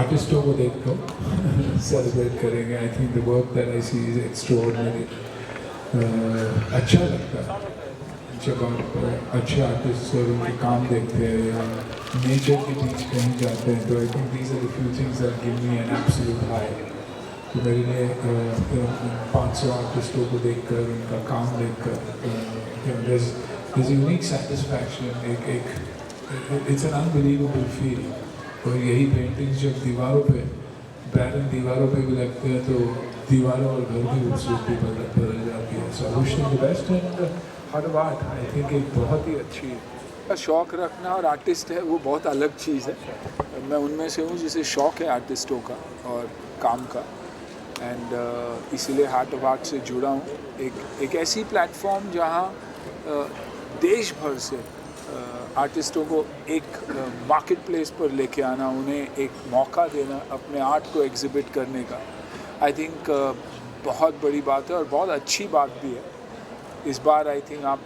आर्टिस्टों को देखकर सेलिब्रेट करेंगे। I think the work that I see is extraordinary. अच्छा लगता है जब आप अच्छे आर्टिस्ट और उनके काम देखते हैं या नेचर के बीच कहीं जाते हैं, तो I think these are the few things that give me an absolute high. तो मेरे लिए 500 आर्टिस्टों को देखकर, उनका काम देखकर there's a unique satisfaction, it's an unbelievable feel। और यही पेंटिंग्स जब दीवारों पे, पैटर्न दीवारों पे भी लगते हैं, तो दीवारों और घर की खूबसूरती बदल जाती है। So I wish you the best and heart of art. I think एक बहुत ही अच्छी शौक़ रखना और आर्टिस्ट है वो बहुत अलग चीज़ है। मैं उनमें से हूँ जिसे शौक़ है आर्टिस्टों का और काम का, एंड इसीलिए हार्ट ऑफ आर्ट से जुड़ा हूँ। एक ऐसी प्लेटफॉर्म जहाँ देश भर से आर्टिस्टों को एक मार्केट प्लेस पर लेके आना, उन्हें एक मौका देना अपने आर्ट को एग्जिबिट करने का, आई थिंक बहुत बड़ी बात है और बहुत अच्छी बात भी है। इस बार आई थिंक आप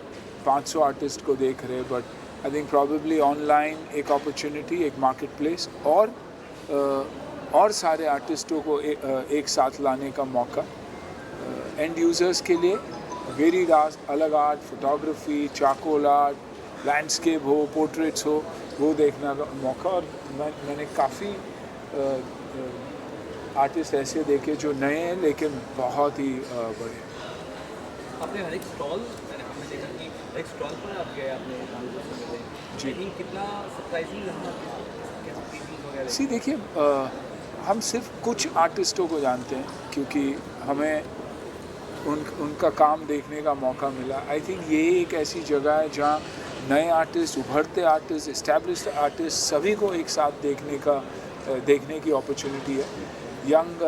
500 आर्टिस्ट को देख रहे हैं, but I think probably online एक अपॉर्चुनिटी, एक मार्केट प्लेस और सारे आर्टिस्टों को एक साथ लाने का मौका एंड यूज़र्स के लिए। वेरीड आर्ट, अलग art, photography, charcoal art, landscape हो, पोर्ट्रेट्स हो, वो देखने का मौका। और मैंने काफ़ी आर्टिस्ट ऐसे देखे जो नए हैं लेकिन बहुत ही बड़े। आपने हर एक स्टॉल, हमने देखा कि हर एक स्टॉल पर आप गए, आपने लोगों से मिले जी, कितना सरप्राइजिंग रहा। सी देखिए, हम सिर्फ कुछ आर्टिस्टों को जानते हैं क्योंकि हमें उनका काम देखने का मौका मिला। आई थिंक ये एक ऐसी जगह है जहाँ नए आर्टिस्ट, उभरते आर्टिस्ट, इस्टेब्लिश्ड आर्टिस्ट सभी को एक साथ देखने की अपॉर्चुनिटी है। यंग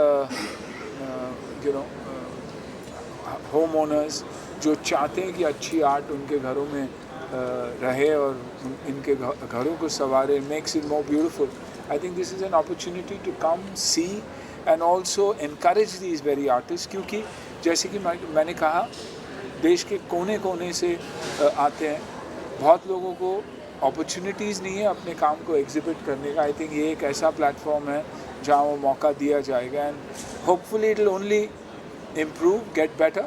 होम ओनर्स जो चाहते हैं कि अच्छी आर्ट उनके घरों में रहे और इनके घरों को संवारे, makes it more beautiful. I think this is an opportunity to come see and also encourage these very artist, क्योंकि जैसे कि मैंने कहा देश के कोने कोने से आते हैं। बहुत लोगों को अपॉर्चुनिटीज़ नहीं है अपने काम को एग्जिबिट करने का। आई थिंक ये एक ऐसा प्लेटफॉर्म है जहाँ वो मौका दिया जाएगा and hopefully it will only improve, get better,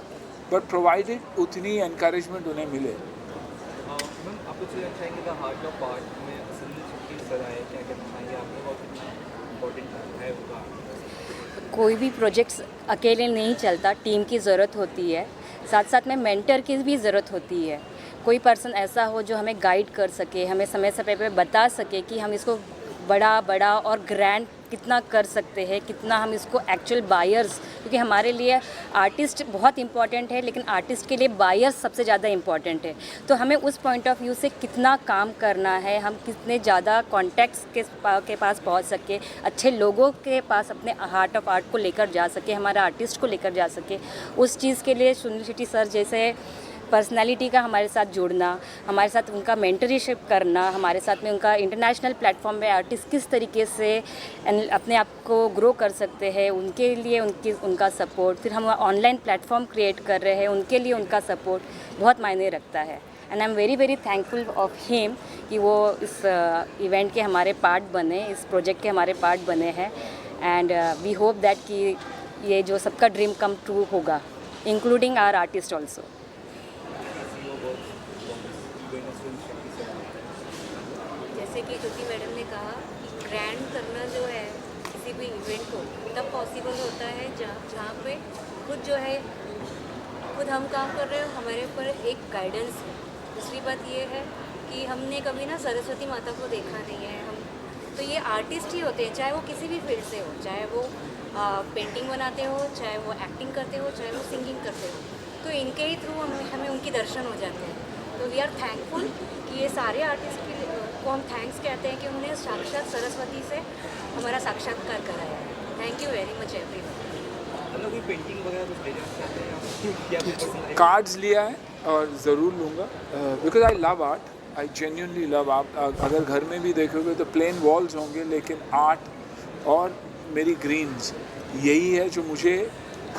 but provided उतनी एनकरेजमेंट उन्हें मिले। मैम, आप कुछ चाहेंगे द हार्ट ऑफ आर्ट में असल की सराय क्या कहना चाहेंगे आपने, बहुत कितना इम्पोर्टेंट है उसका? कोई भी प्रोजेक्ट्स अकेले नहीं चलता, टीम की ज़रूरत होती है, साथ साथ में मेंटर की भी ज़रूरत होती है। कोई पर्सन ऐसा हो जो हमें गाइड कर सके, हमें समय समय पे बता सके कि हम इसको बड़ा और ग्रैंड कितना कर सकते हैं, कितना हम इसको एक्चुअल बायर्स, क्योंकि हमारे लिए आर्टिस्ट बहुत इंपॉर्टेंट है लेकिन आर्टिस्ट के लिए बायर्स सबसे ज़्यादा इंपॉर्टेंट है। तो हमें उस पॉइंट ऑफ व्यू से कितना काम करना है, हम कितने ज़्यादा कॉन्टैक्ट्स के पास पहुंच सके, अच्छे लोगों के पास अपने हार्ट ऑफ आर्ट को लेकर जा सके, हमारा आर्टिस्ट को लेकर जा सके, उस चीज़ के लिए सुनील शेट्टी सर जैसे पर्सनालिटी का हमारे साथ जुड़ना, हमारे साथ उनका मेंटरशिप करना, हमारे साथ में उनका इंटरनेशनल प्लेटफॉर्म पे आर्टिस्ट किस तरीके से अपने आप को ग्रो कर सकते हैं, उनके लिए उनका सपोर्ट, फिर हम ऑनलाइन प्लेटफॉर्म क्रिएट कर रहे हैं, उनके लिए उनका सपोर्ट बहुत मायने रखता है। And I am very very thankful of him कि वो इस इवेंट के हमारे पार्ट बने, इस प्रोजेक्ट के हमारे पार्ट बने हैं। एंड वी होप दैट कि ये जो सबका ड्रीम कम ट्रू होगा, इंक्लूडिंग आवर आर्टिस्ट ऑल्सो। जैसे कि ज्योति मैडम ने कहा कि ग्रैंड करना जो है किसी भी इवेंट को तब पॉसिबल होता है जहाँ पे खुद हम काम कर रहे हो, हमारे ऊपर एक गाइडेंस है। दूसरी बात ये है कि हमने कभी ना सरस्वती माता को देखा नहीं है। हम तो ये आर्टिस्ट ही होते हैं, चाहे वो किसी भी फील्ड से हो, चाहे वो पेंटिंग बनाते हो, चाहे वो एक्टिंग करते हो, चाहे वो सिंगिंग करते हो, तो इनके ही थ्रू हमें उनके दर्शन हो जाते हैं। तो वी आर थैंकफुल कि ये सारे आर्टिस्ट को हम थैंक्स कहते हैं कि उन्होंने साक्षात सरस्वती से हमारा साक्षात्कार कराया है। Thank you very much everyone. Painting वगैरह कार्ड्स लिया है और ज़रूर लूँगा because I love art, I genuinely love art. अगर घर में भी देखोगे तो प्लेन वॉल्स होंगे लेकिन आर्ट और मेरी ग्रीन्स यही है जो मुझे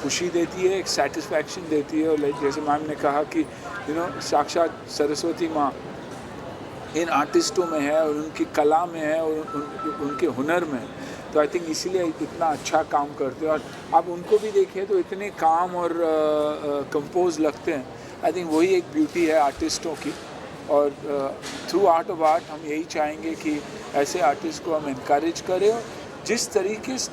खुशी देती है, एक सेटिस्फैक्शन देती है। और जैसे मैम ने कहा कि साक्षात सरस्वती माँ इन आर्टिस्टों में है और उनकी कला में है और उनके हुनर में। तो आई थिंक इसीलिए इतना अच्छा काम करते हैं। और आप उनको भी देखिए तो इतने काम और कंपोज लगते हैं। आई थिंक वही एक ब्यूटी है आर्टिस्टों की। और थ्रू आर्ट ऑफ आर्ट हम यही चाहेंगे कि ऐसे आर्टिस्ट को हम इनकरेज करें और जिस तरीके से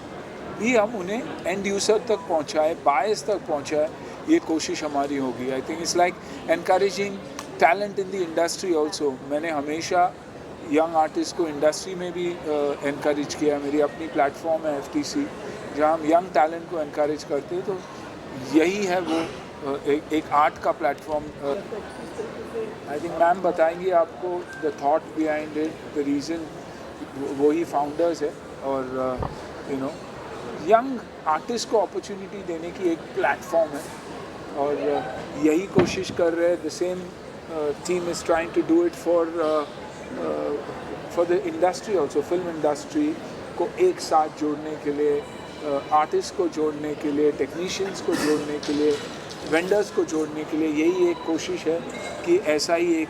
भी हम उन्हें एंड यूज़र तक पहुंचाए, बायर्स तक पहुंचाए, ये कोशिश हमारी होगी। I think it's like encouraging talent in the industry also. मैंने हमेशा यंग आर्टिस्ट को इंडस्ट्री में भी इनकरेज किया। मेरी अपनी प्लेटफॉर्म है FTC, जहाँ हम यंग टैलेंट को इनकरेज करते हैं। तो यही है वो एक आर्ट का प्लेटफॉर्म। आई थिंक मैम बताएंगी आपको the thought behind it, the reason. वही फाउंडर्स है और यू नो यंग आर्टिस्ट को अपॉर्चुनिटी देने की एक प्लेटफॉर्म है और यही कोशिश कर रहे हैं। The same team is trying to do it for the industry also, film industry को एक साथ जोड़ने के लिए, आर्टिस्ट को जोड़ने के लिए, टेक्नीशियंस को जोड़ने के लिए, वेंडर्स को जोड़ने के लिए। यही एक कोशिश है कि ऐसा ही एक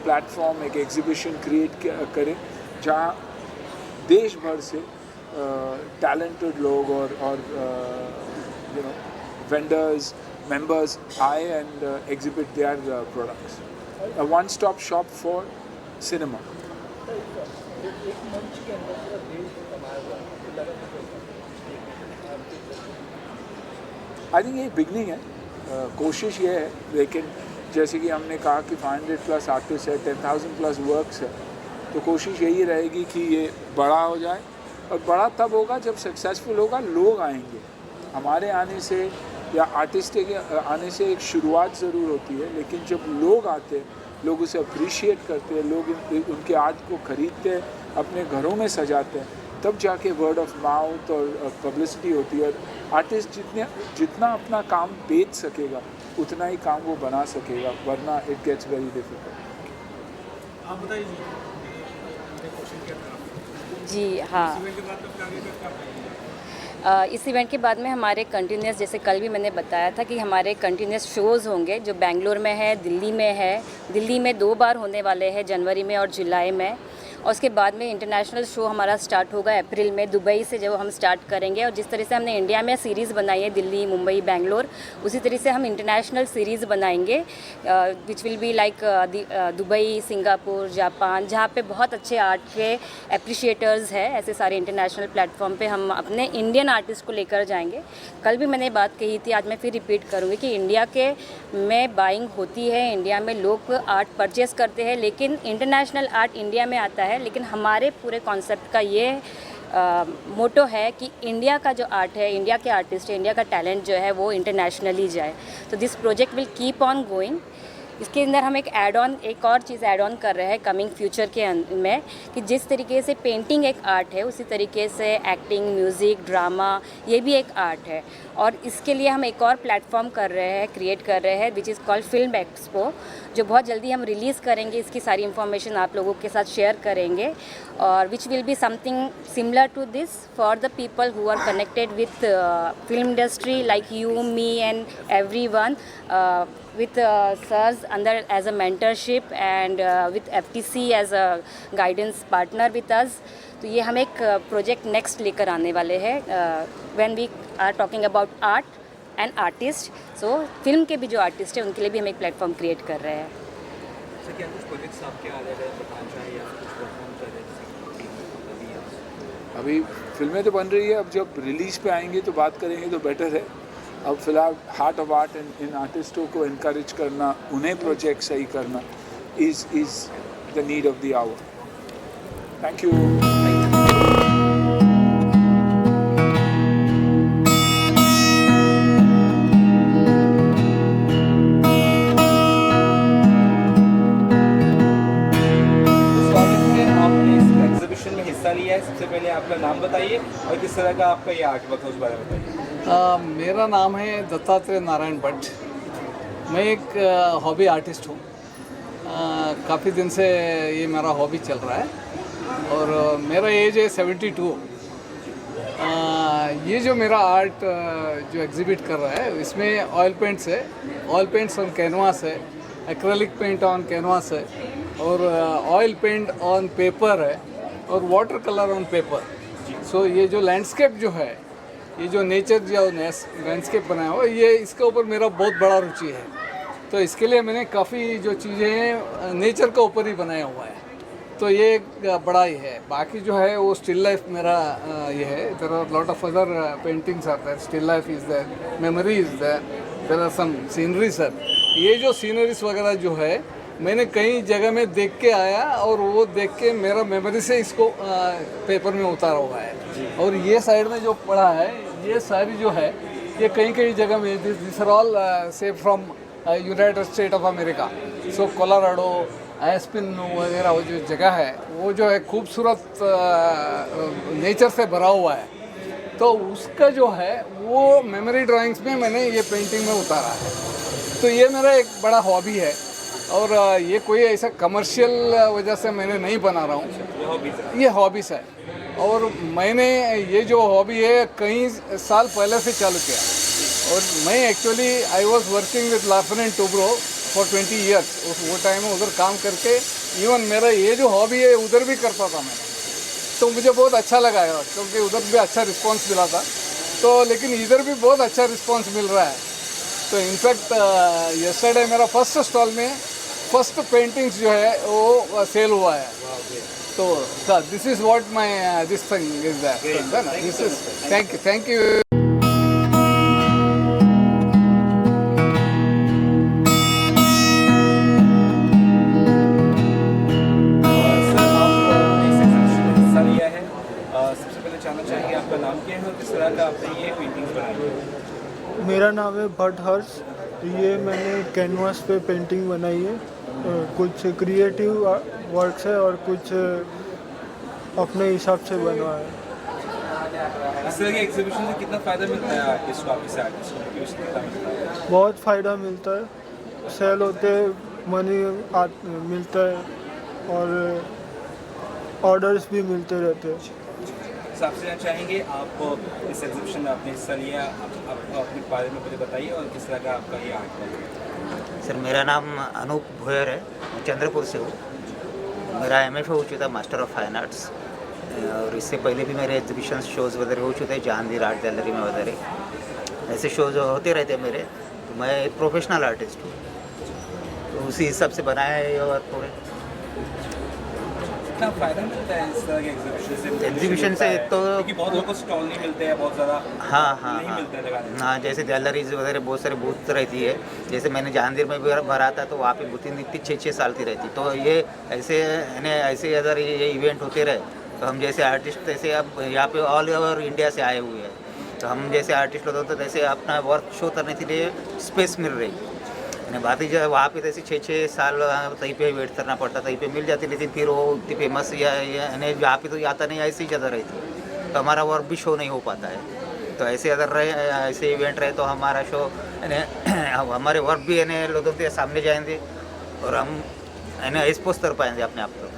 प्लेटफॉर्म, एक एग्जीबिशन क्रिएट करें जहाँ देश भर से टैलेंटेड लोग और यू नो वेंडर्स, मेंबर्स आए and exhibit their products. A one stop shop for cinema. I think ये बिगनिंग है। कोशिश ये है, लेकिन जैसे कि हमने कहा कि 500+ आर्टिस्ट है, 10,000+ वर्क्स है, तो कोशिश यही रहेगी कि ये बड़ा हो जाए। और बड़ा तब होगा जब सक्सेसफुल होगा, लोग आएंगे। हमारे आने से या आर्टिस्ट के आने से एक शुरुआत ज़रूर होती है, लेकिन जब लोग आते हैं, लोग उसे अप्रिशिएट करते हैं, लोग उनके आर्ट को ख़रीदते हैं, अपने घरों में सजाते हैं, तब जाके वर्ड ऑफ माउथ और पब्लिसिटी होती है। और आर्टिस्ट जितना अपना काम बेच सकेगा उतना ही काम वो बना सकेगा, वरना इट गेट्स वेरी डिफिकल्ट। आप बताइए जी हाँ, इस इवेंट के बाद में हमारे कंटिन्यूस, जैसे कल भी मैंने बताया था कि हमारे कंटिन्यूस शोज़ होंगे जो बेंगलोर में है, दिल्ली में है। दिल्ली में 2 बार होने वाले हैं, जनवरी में और जुलाई में। और उसके बाद में इंटरनेशनल शो हमारा स्टार्ट होगा अप्रैल में, दुबई से जब हम स्टार्ट करेंगे। और जिस तरह से हमने इंडिया में सीरीज़ बनाई है, दिल्ली, मुंबई, बेंगलोर, उसी तरह से हम इंटरनेशनल सीरीज़ बनाएंगे विच will be like Dubai, Singapore, Japan, जहाँ पे बहुत अच्छे आर्ट के एप्रिशिएटर्स हैं। ऐसे सारे इंटरनेशनल प्लेटफॉर्म पे हम अपने इंडियन आर्टिस्ट को लेकर जाएंगे। कल भी मैंने बात कही थी, आज मैं फिर रिपीट करूँगी कि इंडिया के में बाइंग होती है, इंडिया में लोग आर्ट परचेज़ करते हैं, लेकिन इंटरनेशनल आर्ट इंडिया में आता है। लेकिन हमारे पूरे कॉन्सेप्ट का ये मोटो है कि इंडिया का जो आर्ट है, इंडिया के आर्टिस्ट है, इंडिया का टैलेंट जो है वो इंटरनेशनली जाए। तो this project will keep on going. इसके अंदर हम एक और चीज़ ऐड ऑन कर रहे हैं कमिंग फ्यूचर के में, कि जिस तरीके से पेंटिंग एक आर्ट है, उसी तरीके से एक्टिंग, म्यूज़िक, ड्रामा, ये भी एक आर्ट है। और इसके लिए हम एक और प्लेटफॉर्म क्रिएट कर रहे हैं which is called film expo, जो बहुत जल्दी हम रिलीज़ करेंगे। इसकी सारी इन्फॉर्मेशन आप लोगों के साथ शेयर करेंगे, और which will be something similar to this for the people who are connected with film industry like you, me and everyone, with sirs under as a mentorship and with FTC as a guidance partner with us। तो ये हम एक project next लेकर आने वाले हैं when we are talking about art and artist. So film के भी जो आर्टिस्ट हैं उनके लिए भी हम एक प्लेटफॉर्म क्रिएट कर रहे हैं। सर, क्या कुछ प्रोजेक्ट्स आपके आ रहे हैं बताना चाहिए या कुछ परफॉर्म कर रहे हैं? अभी फिल्में तो बन रही है, अब जब रिलीज़ पे आएंगे तो बात करेंगे तो बेटर है। अब फिलहाल हार्ट ऑफ आर्ट इन आर्टिस्टों को इनकरेज करना, उन्हें प्रोजेक्ट सही करना is the need of the hour. Thank you. हिस्सा लिया है, सबसे पहले अपना नाम बताइए और किस तरह का आपका ये आर्ट वर्क है उस बारे में बताइए। मेरा नाम है दत्तात्रेय नारायण भट्ट। मैं एक हॉबी आर्टिस्ट हूँ। काफ़ी दिन से ये मेरा हॉबी चल रहा है और मेरा एज है 72। ये जो मेरा आर्ट जो एग्जिबिट कर रहा है, इसमें ऑयल पेंट्स है, ऑयल पेंट्स ऑन कैनवास है, एक्रेलिक पेंट ऑन कैनवास है, और ऑयल पेंट ऑन पेपर है, और वाटर कलर ऑन पेपर। सो ये जो लैंडस्केप जो है, ये जो नेचर जो लैंडस्केप बनाया हुआ ये इसके ऊपर मेरा बहुत बड़ा रुचि है। तो इसके लिए मैंने काफ़ी जो चीज़ें हैं नेचर के ऊपर ही बनाया हुआ है। तो ये एक बड़ा ही है। बाकी जो है वो स्टिल लाइफ मेरा ये है। There are lot of other paintings are there, still life is there, memory is there are some sceneries sir. ये जो सीनरीज वगैरह जो है मैंने कई जगह में देख के आया और वो देख के मेरा मेमोरी से इसको पेपर में उतारा हुआ है। और ये साइड में जो पड़ा है ये सारी जो है ये कई कई जगह में दिस आर ऑल से from United States of America. So Colorado, Aspen वगैरह वो जो जगह है वो जो है खूबसूरत नेचर से भरा हुआ है। तो उसका जो है वो मेमोरी ड्राइंग्स में मैंने ये पेंटिंग में उतारा है। तो ये मेरा एक बड़ा हॉबी है और ये कोई ऐसा कमर्शियल वजह से मैंने नहीं बना रहा हूँ, ये हॉबीज़ है। और मैंने ये जो हॉबी है कई साल पहले से चालू किया। और मैं actually I was working with Larsen and Toubro for 20 years. वो टाइम में उधर काम करके इवन मेरा ये जो हॉबी है उधर भी करता था मैं। तो मुझे बहुत अच्छा लगा है क्योंकि उधर भी अच्छा रिस्पांस मिला था। तो लेकिन इधर भी बहुत अच्छा रिस्पांस मिल रहा है। तो इनफैक्ट यस्टरडे मेरा फर्स्ट स्टॉल में फर्स्ट पेंटिंग्स जो है वो सेल हुआ है। तो this is what my this thing is that this is thank you. मेरा नाम है भट्ट हर्ष। ये मैंने कैनवास पे पेंटिंग बनाई है। कुछ क्रिएटिव वर्क्स है और कुछ अपने हिसाब से बनवा है। इस तरह के एग्जीबिशन से कितना फ़ायदा मिलता है आर्टिस्ट को, आपके आर्टिस्ट को? बहुत फ़ायदा मिलता है, सेल होते मनी मिलता है और ऑर्डर्स भी मिलते रहते हैं। आपसे जानना चाहेंगे आप इस एग्जीबिशन में आपने हिस्सा लिया, आप अपने बारे में मुझे बताइए और किस तरह का आपका ये आर्ट है? सर मेरा नाम अनूप भोयर है, मैं चंद्रपुर से हूँ। मेरा MFA हो चुका है, मास्टर ऑफ फाइन आर्ट्स। और इससे पहले भी मेरे एग्जीबिशन शोज़ वगैरह हो चुके हैं जहांगीर आर्ट गैलरी में वगैरह। ऐसे शोज़ होते रहते हैं मेरे। तो मैं एक प्रोफेशनल आर्टिस्ट हूँ, तो उसी हिसाब से बनाया है ये और पूरे। कितना फ़ायदा मिलता है इस तरह के एग्जीबिशन से? तो क्योंकि बहुत लोगों को स्टॉल नहीं मिलते हैं, बहुत ज़्यादा नहीं मिलते हैं लगाने। हाँ, जैसे गैलरीज वगैरह बहुत सारे बूथ रहती है। जैसे मैंने जहांगीर में भी भरा था तो वहाँ पे बूथिंग इतनी 6-6 साल की रहती। तो ये ऐसे अगर ये इवेंट होते रहे तो हम जैसे आर्टिस्ट ऐसे अब यहाँ पे ऑल ओवर इंडिया से आए हुए हैं, तो हम जैसे आर्टिस्ट होते तो जैसे अपना वर्क शो करने के लिए स्पेस मिल रही। बात ही जो वहाँ पे जैसे 6-6 साल कहीं पे वेट करना पड़ता, कहीं पे मिल जाती, लेकिन फिर वो उतनी फेमस या यहाँ पे तो आता नहीं, ऐसी जगह रहती तो हमारा वर्क भी शो नहीं हो पाता है। तो ऐसे अगर रहे, ऐसे इवेंट रहे तो हमारा शो हमारे वर्क भी लोगों के सामने जाएंगे और हम एक्सपोज कर पाएंगे अपने आप को।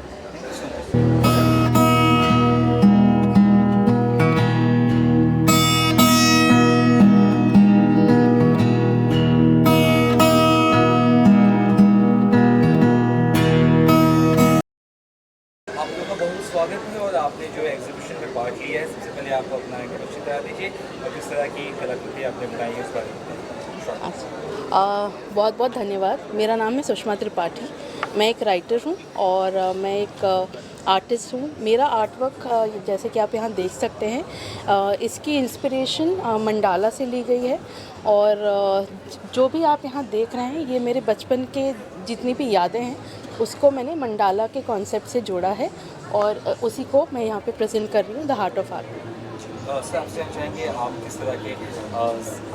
स्वागत है और आपने जो एग्जीबिशन में पार्ट लिया है, सबसे पहले आप अपना इंट्रोडक्शन करा दीजिए और किस तरह की कलाकृति आपने बनाई है उस बारे में। बहुत बहुत धन्यवाद। मेरा नाम है सुषमा त्रिपाठी। मैं एक राइटर हूँ और मैं एक आर्टिस्ट हूँ। मेरा आर्टवर्क जैसे कि आप यहाँ देख सकते हैं, इसकी इंस्पिरेशन मंडाला से ली गई है। और जो भी आप यहाँ देख रहे हैं ये मेरे बचपन के जितनी भी यादें हैं उसको मैंने मंडाला के कॉन्सेप्ट से जोड़ा है और उसी को मैं यहाँ पे प्रेजेंट कर रही हूँ, the heart of art. Sir आपसे चाहेंगे आप किस तरह के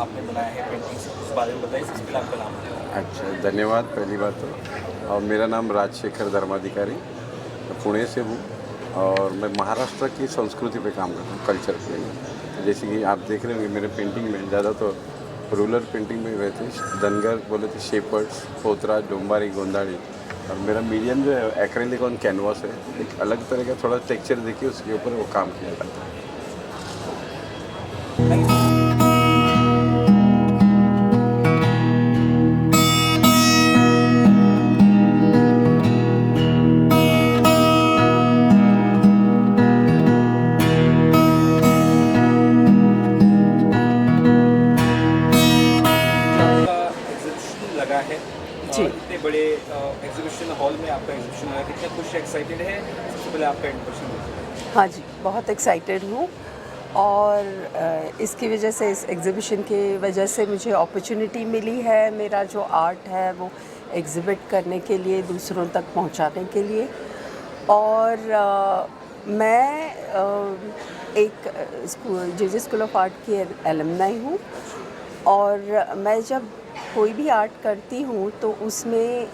आपने बनाए हैं पेंटिंग्स, उस बारे में बताइए। सबसे पहले आपका नाम। अच्छा, धन्यवाद। पहली बात तो मेरा नाम राजशेखर धर्माधिकारी, मैं पुणे से हूँ और मैं महाराष्ट्र की संस्कृति पे काम करता हूँ, कल्चर पे। जैसे कि आप देख रहे होंगे मेरे पेंटिंग में ज़्यादा तो रूरल पेंटिंग में हुए थे, धनगर बोले थे, शेपर्ड्स, पोतरा, डोंबारी, गोंदाड़ी। और मेरा मीडियम जो है एक्रेलिक ऑन कैनवास है, एक अलग तरह का थोड़ा टेक्सचर देखिए उसके ऊपर वो काम किया जाता है। कितने खुश एक्साइटेड है, सबसे पहले आपका इंट्रोडक्शन। हाँ जी, बहुत एक्साइटेड हूँ और इसकी वजह से, इस एग्ज़िबिशन की वजह से मुझे अपॉर्चुनिटी मिली है मेरा जो आर्ट है वो एग्ज़िबिट करने के लिए, दूसरों तक पहुँचाने के लिए। और मैं एक जेजे स्कूल ऑफ आर्ट की एलुमनाई हूँ और मैं जब कोई भी आर्ट करती हूँ तो उसमें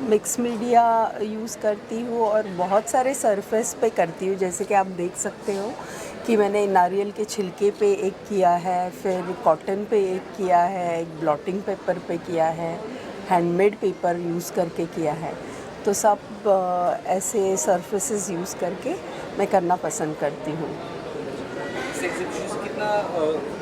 मिक्स मीडिया यूज़ करती हूँ और बहुत सारे सरफेस पे करती हूँ। जैसे कि आप देख सकते हो कि मैंने नारियल के छिलके पे एक किया है, फिर कॉटन पे एक किया है, एक ब्लॉटिंग पेपर पे किया है, हैंडमेड पेपर यूज़ करके किया है। तो सब ऐसे सरफेसेस यूज़ करके मैं करना पसंद करती हूँ। इस एग्जीबिशन से कितना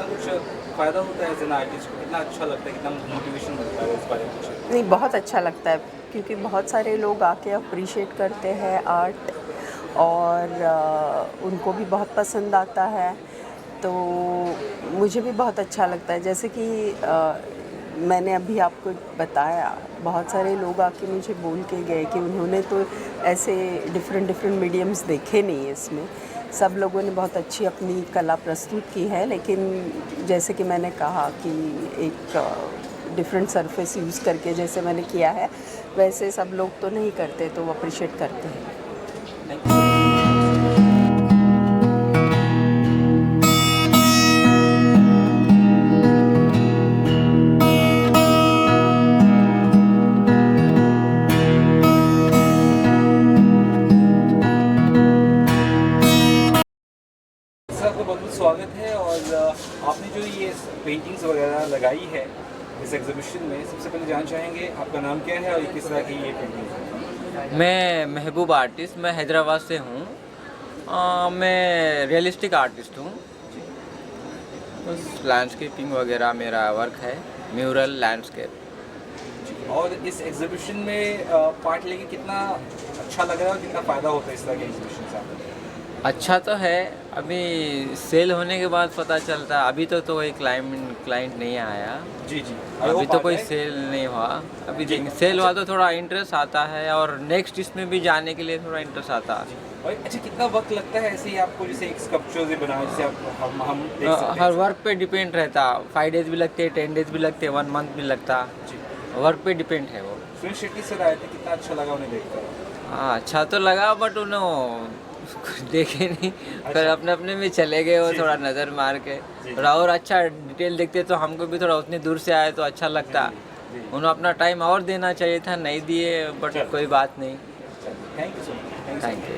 कुछ फ़ायदा होता है एज एन आर्टिस्ट को, कितना अच्छा लगता है, कितना मोटिवेशन मिलता है इस बारे में कुछ? नहीं, बहुत अच्छा लगता है क्योंकि बहुत सारे लोग आके अप्रिशिएट करते हैं आर्ट और उनको भी बहुत पसंद आता है, तो मुझे भी बहुत अच्छा लगता है। जैसे कि मैंने अभी आपको बताया, बहुत सारे लोग आके मुझे बोल के गए कि उन्होंने तो ऐसे डिफरेंट मीडियम्स देखे नहीं है। इसमें सब लोगों ने बहुत अच्छी अपनी कला प्रस्तुत की है, लेकिन जैसे कि मैंने कहा कि एक डिफरेंट सरफेस यूज़ करके जैसे मैंने किया है वैसे सब लोग तो नहीं करते, तो वो अप्रिशिएट करते हैं। आपका बहुत बहुत स्वागत है। और आपने जो ये पेंटिंग्स वगैरह लगाई है इस एग्जीबिशन में, सबसे पहले जानना चाहेंगे आपका नाम क्या है और किस तरह की ये पेंटिंग्स है? मैं महबूब आर्टिस्ट, मैं हैदराबाद से हूँ। मैं रियलिस्टिक आर्टिस्ट हूँ। बस लैंडस्केपिंग वगैरह मेरा वर्क है, म्यूरल, लैंडस्केप। और इस एग्जीबिशन में पार्ट लेके कितना अच्छा लग रहा है और कितना फ़ायदा होता है इस तरह के एग्जीबिशन से आपको? अच्छा तो है, अभी सेल होने के बाद पता चलता है। अभी तो कोई क्लाइंट नहीं आया। जी। अभी तो कोई सेल नहीं हुआ। अभी देखेंगे, सेल हुआ तो थोड़ा इंटरेस्ट आता है और नेक्स्ट इसमें भी जाने के लिए थोड़ा इंटरेस्ट आता है। और अच्छा, कितना वक्त लगता है ऐसे ही आपको, जैसे एक स्कल्पचर बनाए, जैसे हम देख सकते हैं? हर वर्क पे डिपेंड रहता। 5 डेज भी लगते, 10 डेज भी लगते, 1 मंथ भी लगता। वर्क पे डिपेंड है वो। सुनील शेट्टी सर आए थे, कितना अच्छा लगा उन्हें देखकर? हाँ, अच्छा तो लगा, बट उन्होंने कुछ देखे नहीं। फिर अपने अपने में चले गए, वो थोड़ा नज़र मार के। थोड़ा और अच्छा डिटेल देखते तो हमको भी थोड़ा उतनी दूर से आए तो अच्छा लगता। उन्हें अपना टाइम और देना चाहिए था, नहीं दिए, बट कोई बात नहीं। Thank you so much. Thank you.